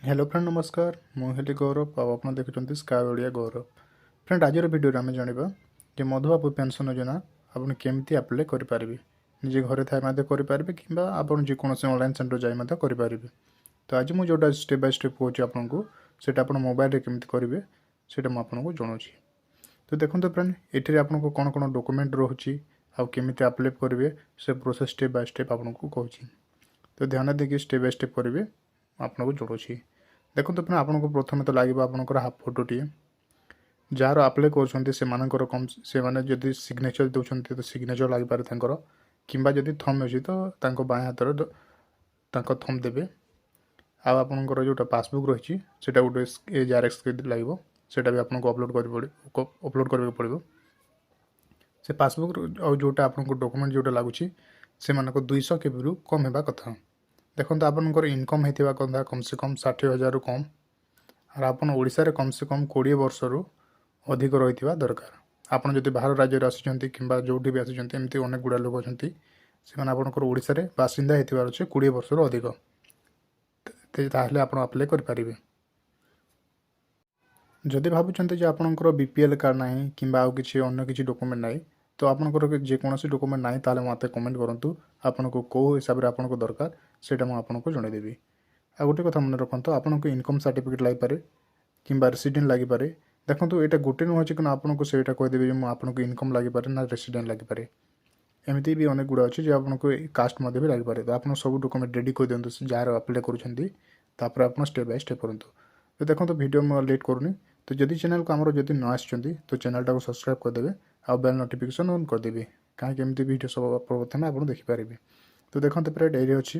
Hello friend नमस्कार मुझे गौरव आप देखुं स्काई ओडिया गौरव फ्रेंड आज वीडियो आम जाना कि मधुबाबू पेंशन योजना आपन केमती आप्लाय करेंगे निजे घरे थाई करेंगे कि आप जेकोसी ऑनलाइन सेंटर जाई करेंगे। तो आज मुझे जोटा स्टेप बाय स्टेप कौच आपको से मोबाइल केमती करेंगे से मुझे जनाऊँ। तो देखो फ्रेंड ये आपको कौन कौन डॉक्यूमेंट रोचे आमती आप्लाय करेंगे से प्रोसेस स्टेप बाय स्टेप आपको कहूँ। तो ध्यान देखिए स्टेप बाय स्टेप करेंगे आपको जोड़ूँ। देखो तो आपको प्रथम तो लगे आपंकर हाफ फोटोटी जार आप्लाय कर कम से मैंने सिग्नेचर दौरान तो सिग्नेचर लगी पारे कि जदि थम अच्छी तो बाएं हाथ थम देवे आपंकर जो पासबुक रही है गोटे जेआरएक्स लगे सेटा भी आपको अपलोड करने पड़ो से पासबुक और जोटा आपको डॉक्यूमेंट जोटा लगुच से 200 केबी रु कम होगा कथा। देखो आपंकर इनकम होता कथा कम से कम 60,000 कम और आपन ओडिशा रे कम से कम 20 वर्ष रु अधिक रही दरकार। आपन जदि बाहर राज्य आसी जो भी आसी एमती अनेक गुड़ा लोक अच्छा से आपंकर ओडिशा रे बासिंदा होते अच्छे 20 वर्ष रु अधिक ताहले आप अप्लाई करेंगे। जदि भावुं आपंकर बीपीएल कार्ड ना कि अन्य किसी डॉक्यूमेंट ना तो आपंकर जेकोसी डॉक्यूमेंट ना ताले मत कमेंट करूँ आपको कौ हिसाब से आपको दरकार से आपको जनईदेवी। आ गोटे कथा मन रखु आपको इनकम सर्टिफिकेट लगे कि रेसिडेंट लगे पारे। देखो यहाँ गोटे नुह कि आपको से कहीदेवी आपको इनकम लगे पारे ना रेसिडेंट लगे पारे एमती भी अनेक गुड़ा अच्छे जो आपको कास्ट भी लगे पारे। तो आप सब डॉक्यूमेंट रेडी कर दिखाँ जार अप्लाई कर आप स्टेप बाय स्टेप करूँ। तो देखो तो वीडियो मैं लेट करूनी। तो जदि चैनल को आमर जदि न आसुँच तो चैनल टाको सब्सक्राइब करदे आ बेल नोटिफिकेशन ऑन करदेवी कहीं एमती वीडियो सब प्रथम आप देखिपारे। तो देखो प्राय ये अच्छी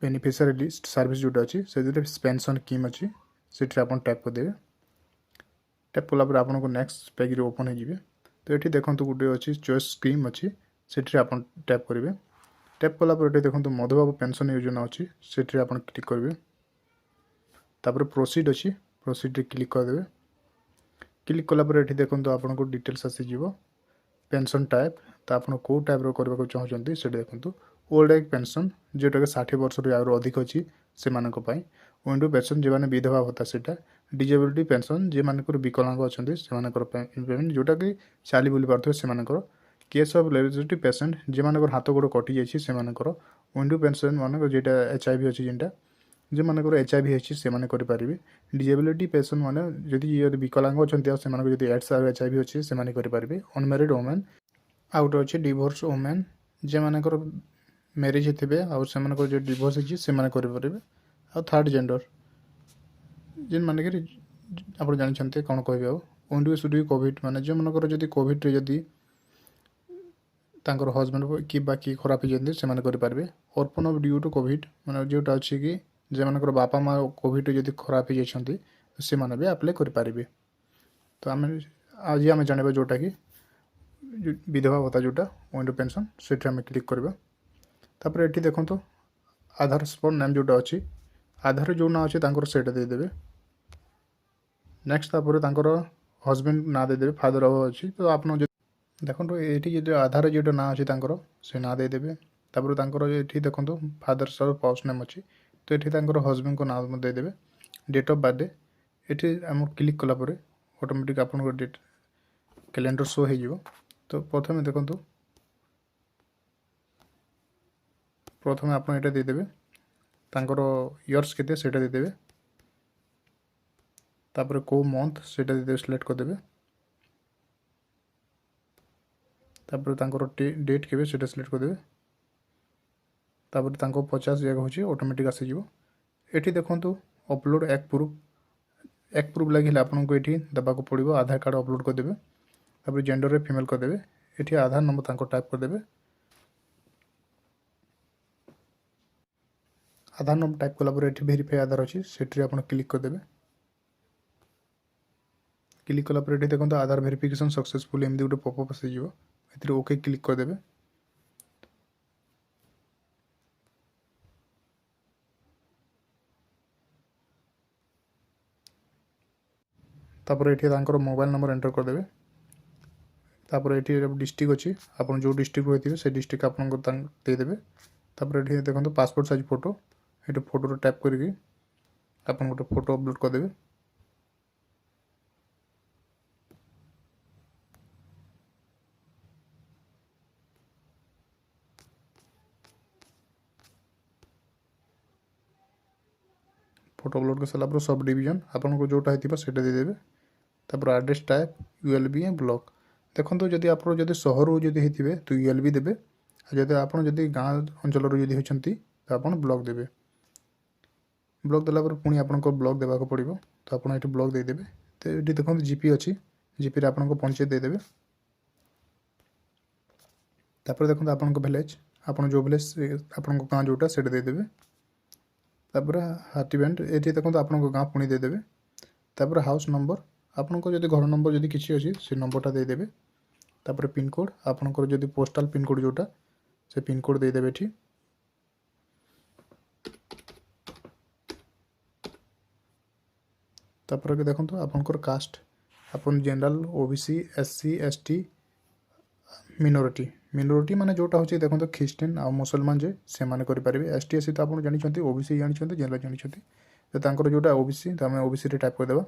बेनिफिशियरी लिस्ट सर्विस जोटा अच्छी से पेंशन स्कीम अच्छी से टैप करदे। टैप कलापर आपको नेक्स्ट पेज ओपन हो। तो ये देखो गोटे अच्छी चॉइस स्कीम अच्छी से टैप करेंगे। टैप कलापर ये देखो मधुबाबू पेंशन योजना अच्छी से क्लिक करेंगे। तापर प्रोसीड अच्छी प्रोसीड क्लिक करदे। क्लिक कलापर ये देखो आपको डिटेल्स आसीज पेंशन टाइप तो आप कौ टाइप करने चाहते से देखो ओल्ड एज पेंशन जोटा कि 60 वर्ष रु अधिक अच्छी से विंडो पेंशन जो मैंने विधवा भत्ता से डिजेबिलिटी पेंशन जो मान विकलांग अच्छा से जोटा कि चली बुली पारे से केस ऑफ लेजिबिलिटी पेसेंट जो मान हाथ गोड़ कटि जाइए से विंडो पेंशन मान जोटा HIV अच्छी जेनटा जो मान HIV अच्छी से करेंगे। डिजेबिलिटी पेंशन मान जदि विकलांग अच्छा से एड्स और HIV अच्छी से करेंगे। अनमेरिड वुमेन आउ गोटे अच्छे डिवोर्स वुमेन जो मानकर मैरिज थे आउ से जो डिवोर्स होती से करेंगे। आ थर्ड जेंडर जेन माने कि आप जानते कौन कहे विंडो सुड बी कोविड मान जो मनकर जदि कोविड जदि तांकर हजबैंड कि खराब हो से करेंगे। अर्पण ऑफ ड्यू टू कोविड मान जोटा अच्छी कि जो मान बापा माँ कोविड जदि खराब हो जाती से भी अप्लाई करेंगे। तो आम आज आम जाना जोटा कि विधवा भत्ता जोटा विंडो पेंशन से क्लिक करवा। तापर ये देखो तो आधार स्पॉट नेम जोटा अच्छी आधार जो ना अच्छे से देदेवे। नेक्स्ट तापर हजबैंड ना देदेवे फादर अच्छी तो आप देखो ये जो आधार जो ना अच्छी से ना देदेवे। तापर ये देखो फादर सर फर्स्ट नेम अच्छी तो ये हजबैंड को ना देदेवे। डेट ऑफ बर्थडे ये आम क्लिक कलापर ऑटोमेटिक आप डेट कैलेंडर शो हो। तो प्रथम देखो प्रथम आप ये देदेवे इयर्स केते सेटा देदेवे। तापर को मंथ से देदेवे सिलेक्ट करदेवे। तापर डेट के सिलेक्ट करदेवे। तापर 50 जगह हो ऑटोमेटिक आसीज। ये देखो अपलोड एक प्रूफ लगे आपको ये देवाक पड़ो आधार कार्ड अपलोड करदेवे। तापर जेंडर रे फीमेल करदेवे। ये आधार नंबर टाइप करदेवे। आधार नंबर टाइप कलापर ये वेरीफाई आधार अच्छी से क्लिक करदेवे। क्लिक कलापर ये देखो आधार वेरिफिकेशन सक्सेसफुल एमती गोटे पॉपअप आसीज ओके क्लिक करदेवे। तापर ये मोबाइल नंबर एंटर करदेवे। तापर ये डिस्ट्रिक्ट अच्छी आप जो डिस्ट्रिक्ट होते से डिस्ट्रिक्ट आपको देदेवे। तापर ये देखो पासपोर्ट साइज फोटो ये फोटो टैप करके ଆପଣ ଗୋଟେ ଫଟୋ ଅପଲୋଡ଼ କରିଦେବେ। ଫଟୋ ଅପଲୋଡ଼ କରିସାରିଲା ପରେ ସବ୍ ଡିଭିଜନ୍ ଆପଣଙ୍କୁ ଯେଉଁଟା ହେଇଥିବ ସେଇଟା ଦେଇଦେବେ। ତାପରେ ଆଡ୍ରେସ୍ ଟାଇପ୍ ULB ବ୍ଲକ୍। ଦେଖନ୍ତୁ ଯଦି ଆପଣ ଯଦି ସହରରୁ ଯଦି ହେଇଥିବେ ତ ULB ଦେବେ, ଆଉ ଯଦି ଆପଣ ଯଦି ଗାଁ ଅଞ୍ଚଳରୁ ଯଦି ହେଇଛନ୍ତି ତ ଆପଣ ବ୍ଲକ୍ ଦେବେ। ବ୍ଲକ୍ ଦେଲା ପରେ ପୁଣି ଆପଣଙ୍କ ବ୍ଲକ୍ ଦେବାକୁ ପଡ଼ିବ, ତ ଆପଣ ଏଠି ବ୍ଲକ୍ ଦେଇଦେବେ। ତ ଏଠି ଦେଖନ୍ତୁ ଜିପି ଅଛି, ଜିପିରେ ଆପଣଙ୍କ ପଞ୍ଚାୟତ ଦେଇଦେବେ। ତାପରେ ଦେଖନ୍ତୁ ଆପଣଙ୍କ ଭିଲେଜ୍, ଆପଣ ଯେଉଁ ଭିଲେଜ୍ ଆପଣଙ୍କ ଗାଁ ଯେଉଁଟା ସେଇଟା ଦେଇଦେବେ। ତାପରେ ହାର୍ଟିବ୍ୟାଣ୍ଡ ଏଠି ଦେଖନ୍ତୁ ଆପଣଙ୍କ ଗାଁ ପୁଣି ଦେଇଦେବେ। ତାପରେ ହାଉସ୍ ନମ୍ବର, ଆପଣଙ୍କ ଯଦି ଘର ନମ୍ବର ଯଦି କିଛି ଅଛି ସେ ନମ୍ବରଟା ଦେଇଦେବେ। ତାପରେ ପିନକୋଡ଼୍, ଆପଣଙ୍କର ଯଦି ପୋଷ୍ଟାଲ୍ ପିନକୋଡ଼୍ ଯେଉଁଟା ସେ ପିନକୋଡ଼୍ ଦେଇଦେବେ ଏଠି। ତାପରେ ଦେଖନ୍ତୁ ଆପଣଙ୍କର କାଷ୍ଟ, ଆପଣ ଜେନେରାଲ, OBC, SC, ST, ମିନୋରିଟି ମାନେ ଯେଉଁଟା ହେଉଛି ଦେଖନ୍ତୁ ଖ୍ରୀଷ୍ଟିଆନ ଆଉ ମୁସଲମାନ ଯେ ସେମାନେ କରିପାରିବେ। ST SC ତ ଆପଣ ଜାଣିଛନ୍ତି, OBC ଜାଣିଛନ୍ତି, ଜେନେରାଲ ଜାଣିଛନ୍ତି। ତ ତାଙ୍କର ଯେଉଁଟା OBC ତ ଆମେ OBCରେ ଟାଇପ୍ କରିଦେବା।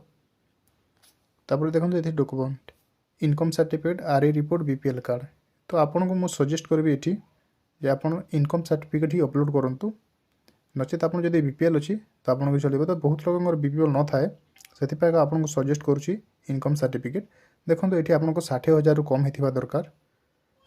ତାପରେ ଦେଖନ୍ତୁ ଏଠି document, income certificate, RI report, BPL card. ତ ଆପଣଙ୍କୁ ମୁଁ ସଜେଷ୍ଟ କରିବି ଏଠି ଯେ ଆପଣ ଇନକମ୍ ସାର୍ଟିଫିକେଟ୍ ହିଁ ଅପଲୋଡ଼ କରନ୍ତୁ। ନଚେତ ଆପଣ ଯଦି BPL ଅଛି ତ ଆପଣଙ୍କୁ ଚଳିବ। ତ ବହୁତ ଲୋକଙ୍କର BPL ନଥାଏ, ସେଥିପାଇଁ ଆପଣଙ୍କୁ ସଜେଷ୍ଟ କରୁଛି ଇନକମ୍ ସାର୍ଟିଫିକେଟ୍। ଦେଖନ୍ତୁ ଏଠି ଆପଣଙ୍କୁ 60,000ରୁ କମ୍ ହେଇଥିବା ଦରକାର।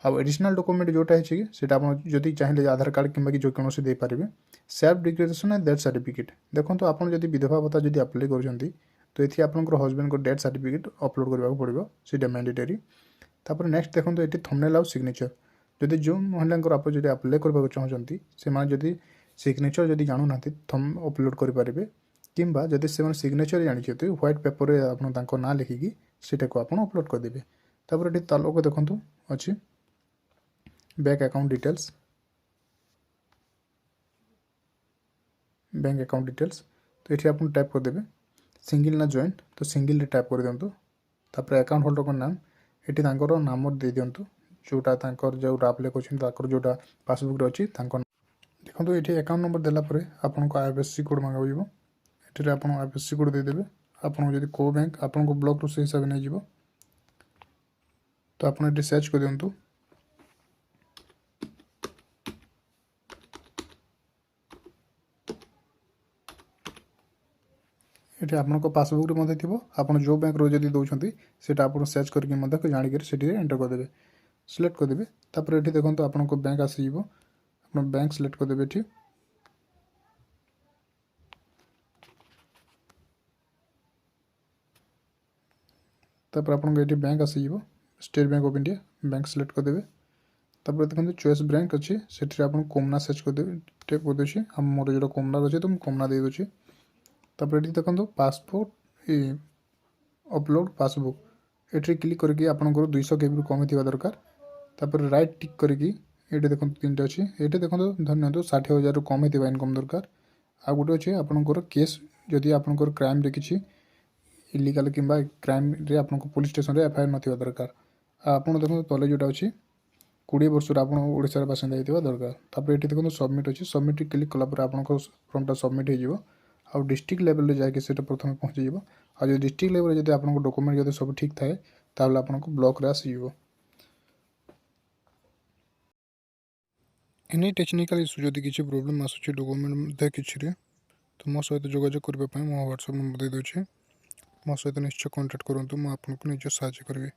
ଆଉ ଏଡ଼ିସନାଲ୍ ଡକୁମେଣ୍ଟ ଯେଉଁଟା ହେଇଛି କି ସେଇଟା ଆପଣ ଯଦି ଚାହିଁଲେ ଆଧାର କାର୍ଡ଼ କିମ୍ବା କି ଯେକୌଣସି ଦେଇପାରିବେ। Self declaration and death certificate, ଦେଖନ୍ତୁ ଆପଣ ଯଦି ବିଧବା ଭତ୍ତା ଯଦି ଆପ୍ଲାଏ କରୁଛନ୍ତି ତ ଏଠି ଆପଣଙ୍କର ହଜବେଣ୍ଡଙ୍କ ଡେଥ୍ ସାର୍ଟିଫିକେଟ୍ ଅପଲୋଡ଼ କରିବାକୁ ପଡ଼ିବ, ସେଇଟା ମ୍ୟାଣ୍ଡେଟରୀ। ତାପରେ ନେକ୍ସଟ ଦେଖନ୍ତୁ ଏଠି ଥମ୍ବନେଲ୍ ଆଉ ସିଗ୍ନେଚର୍, ଯଦି ଯେଉଁ ମହିଳାଙ୍କର ଆପଣ ଯଦି ଆପ୍ଲାଏ କରିବାକୁ ଚାହୁଁଛନ୍ତି ସେମାନେ ଯଦି ସିଗ୍ନେଚର୍ ଯଦି ଜାଣୁନାହାନ୍ତି ଥମ୍ ଅପଲୋଡ଼ କରିପାରିବେ, କିମ୍ବା ଯଦି ସେମାନେ ସିଗ୍ନେଚର୍ ଜାଣିଛନ୍ତି ହ୍ୱାଇଟ୍ ପେପରରେ ଆପଣ ତାଙ୍କ ନାଁ ଲେଖିକି ସେଇଟାକୁ ଆପଣ ଅପଲୋଡ଼ କରିଦେବେ। ତାପରେ ଏଠି ତାଲୁକ ଦେଖନ୍ତୁ ଅଛି, bank account details, bank account details. ତ ଏଠି ଆପଣ ଟାଇପ୍ କରିଦେବେ ସିଙ୍ଗିଲ୍ ନା ଜଏଣ୍ଟ, ତ ସିଙ୍ଗିଲ୍ରେ ଟାଇପ୍ କରିଦିଅନ୍ତୁ। ତାପରେ ଆକାଉଣ୍ଟ ହୋଲ୍ଡରଙ୍କ ନାମ, ଏଠି ତାଙ୍କର ନାମ ଦେଇଦିଅନ୍ତୁ, ଯେଉଁଟା ତାଙ୍କର ଯେଉଁଟା ଆପ୍ଲାଏ କରିଛନ୍ତି ତାଙ୍କର ଯେଉଁଟା ପାସବୁକ୍ରେ ଅଛି ତାଙ୍କ। ଦେଖନ୍ତୁ ଏଠି ଆକାଉଣ୍ଟ ନମ୍ବର ଦେଲା ପରେ ଆପଣଙ୍କ IFSC କୋଡ଼୍ ମାଗାଯିବ। ଏଠିରେ ଆପଣ IFSC କୋଡ଼୍ ଦେଇଦେବେ। ଆପଣଙ୍କୁ ଯଦି କେଉଁ ବ୍ୟାଙ୍କ ଆପଣଙ୍କ ବ୍ଲକରୁ ସେଇ ହିସାବରେ ନେଇଯିବ, ତ ଆପଣ ଏଠି ସର୍ଚ୍ଚ କରିଦିଅନ୍ତୁ। ଏଠି ଆପଣଙ୍କ ପାସବୁକ୍ରେ ମଧ୍ୟ ଥିବ, ଆପଣ ଯେଉଁ ବ୍ୟାଙ୍କରୁ ଯଦି ଦେଉଛନ୍ତି ସେଇଟା ଆପଣ ସର୍ଚ୍ଚ କରିକି ମଧ୍ୟ ଜାଣିକରି ସେଠିରେ ଏଣ୍ଟର କରିଦେବେ, ସିଲେକ୍ଟ କରିଦେବେ। ତାପରେ ଏଠି ଦେଖନ୍ତୁ ଆପଣଙ୍କ ବ୍ୟାଙ୍କ ଆସିଯିବ, ଆପଣ ବ୍ୟାଙ୍କ ସିଲେକ୍ଟ କରିଦେବେ ଏଠି। ତାପରେ ଆପଣଙ୍କ ଏଠି ବ୍ୟାଙ୍କ ଆସିଯିବ, state bank of India, bank select କରିଦେବେ। ତାପରେ ଦେଖନ୍ତୁ ଚଏସ୍ ବ୍ୟାଙ୍କ ଅଛି, ସେଠିରେ ଆପଣ କୋମନା ସର୍ଚ୍ଚ କରିଦେବେ, ଟାଇପ୍ କରିଦେଉଛି। ଆଉ ମୋର ଯେଉଁଟା କୋମନାର ଅଛି ତ ମୁଁ କୋମନା ଦେଇଦେଉଛି। ତାପରେ ଏଠି ଦେଖନ୍ତୁ ପାସପୋର୍ଟ ଅପଲୋଡ଼ ପାସବୁକ୍, ଏଠି କ୍ଲିକ୍ କରିକି ଆପଣଙ୍କର 200 KBରୁ କମ୍ ଥିବା ଦରକାର। ତାପରେ ରାଇଟ୍ ଟିକ୍ କରିକି ଏଠି ଦେଖନ୍ତୁ ତିନିଟା ଅଛି, ଏଠି ଦେଖନ୍ତୁ ଧରିନିଅନ୍ତୁ 60,000ରୁ କମ୍ ହେଇଥିବା ଇନକମ୍ ଦରକାର। ଆଉ ଗୋଟେ ଅଛି ଆପଣଙ୍କର କେସ୍, ଯଦି ଆପଣଙ୍କର କ୍ରାଇମ୍ରେ କିଛି ଇଲିଗାଲ୍ କିମ୍ବା କ୍ରାଇମ୍ରେ ଆପଣଙ୍କ ପୋଲିସ୍ ଷ୍ଟେସନରେ FIR ନଥିବା ଦରକାର। ଆଉ ଆପଣ ଦେଖନ୍ତୁ ତଳେ ଯେଉଁଟା ଅଛି 20 ବର୍ଷରୁ ଆପଣ ଓଡ଼ିଶାର ବାସିନ୍ଦା ହେଇଥିବା ଦରକାର। ତାପରେ ଏଠି ଦେଖନ୍ତୁ ସବମିଟ୍ ଅଛି, ସବମିଟ୍ କ୍ଲିକ୍ କଲା ପରେ ଆପଣଙ୍କ ଫର୍ମଟା ସବମିଟ୍ ହେଇଯିବ। ଆଉ ଡିଷ୍ଟ୍ରିକ୍ଟ ଲେଭେଲରେ ଯାଇକି ସେଇଟା ପ୍ରଥମେ ପହଞ୍ଚିଯିବ। ଆଉ ଯଦି ଡିଷ୍ଟ୍ରିକ୍ଟ ଲେଭେଲରେ ଯଦି ଆପଣଙ୍କ ଡକୁମେଣ୍ଟ ଯଦି ସବୁ ଠିକ୍ ଥାଏ ତାହେଲେ ଆପଣଙ୍କ ବ୍ଲକରେ ଆସିଯିବ। ଏନି ଟେକ୍ନିକାଲ୍ ଇସ୍ୟୁ ଯଦି କିଛି ପ୍ରୋବ୍ଲେମ୍ ଆସୁଛି ଡକୁମେଣ୍ଟ ମଧ୍ୟ କିଛିରେ, ତ ମୋ ସହିତ ଯୋଗାଯୋଗ କରିବା ପାଇଁ ମୋ ହ୍ୱାଟ୍ସଆପ୍ ନମ୍ବର ଦେଇଦେଉଛି। ମୋ ସହିତ ନିଶ୍ଚୟ କଣ୍ଟାକ୍ଟ କରନ୍ତୁ, ମୁଁ ଆପଣଙ୍କୁ ନିଜ ସାହାଯ୍ୟ କରିବି।